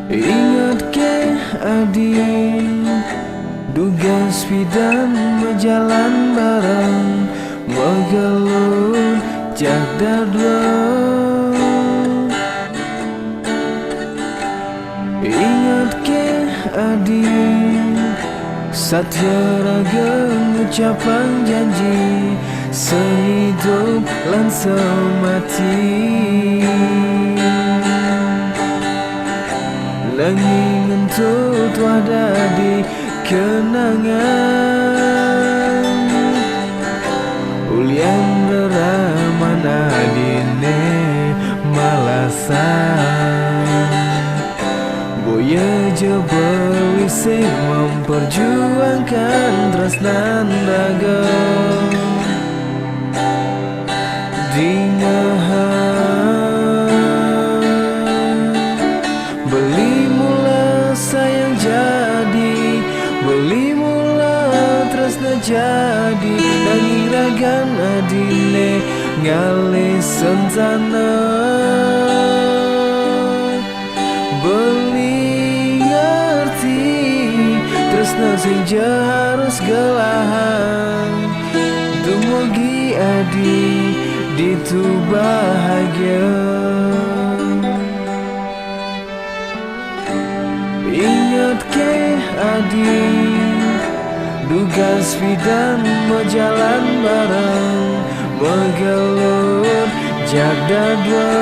Ingat ke adik, duga spidan berjalan bareng, megelut jada dua. Ingat ke adik, satya raga ucapan janji, sehidup lan semati. Nanging entut wada di kenangan, ulian deraman adine malasan. Boya jebel isi memperjuangkan tresnan raga beli mula sayang jadi, beli mula tresna jadi. Nanging ragan adine ngalih sentana, beli ngerti tresna sing harus gelahan. Dumugi adi ditu bahagia. Ingat ke adik, duga spidan berjalan bareng, megelut jada dua.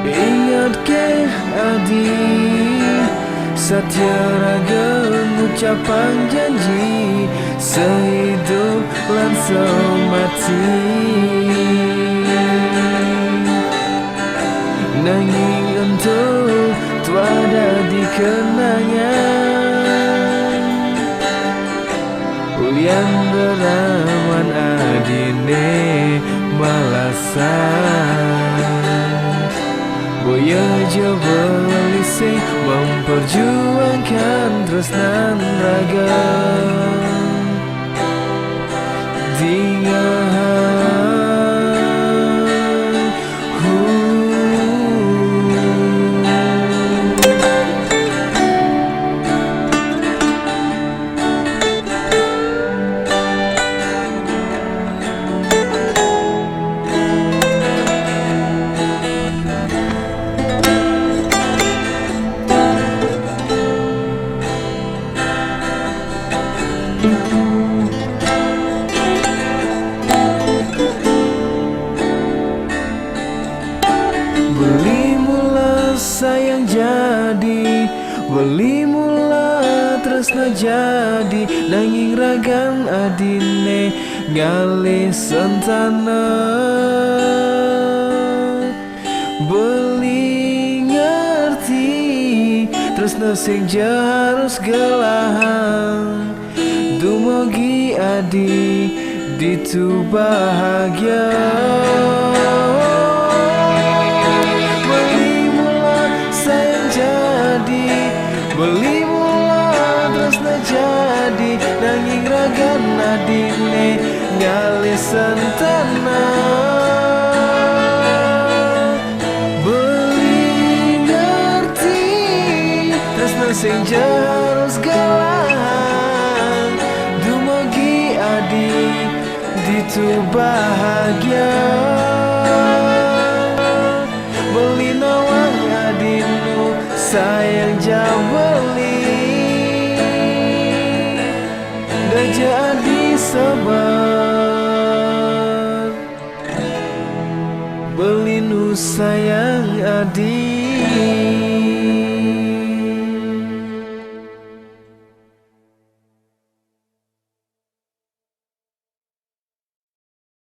Ingat ke adik, satya raga ucapan janji, sehidup lan semati. Nanging entut tuada di kenangan, ulian berawan adine malasan. Boya jebel isi memperjuangkan tresnan raga beli mula sayang jadi, beli mula tresna jadi. Nanging ragan adine ngalih sentana, beli ngerti tresna sing harus gelahan. Dumugi adi ditu bahagia. Beli mula tresna jadi, nanging ragan adine ngalih sentana, beli ngerti tresna sing harus gelahan. Dumugi adi ditu bahagia. Beli nawang adinu sayang jawali, dah jadi sabar. Beli nu sayang adik.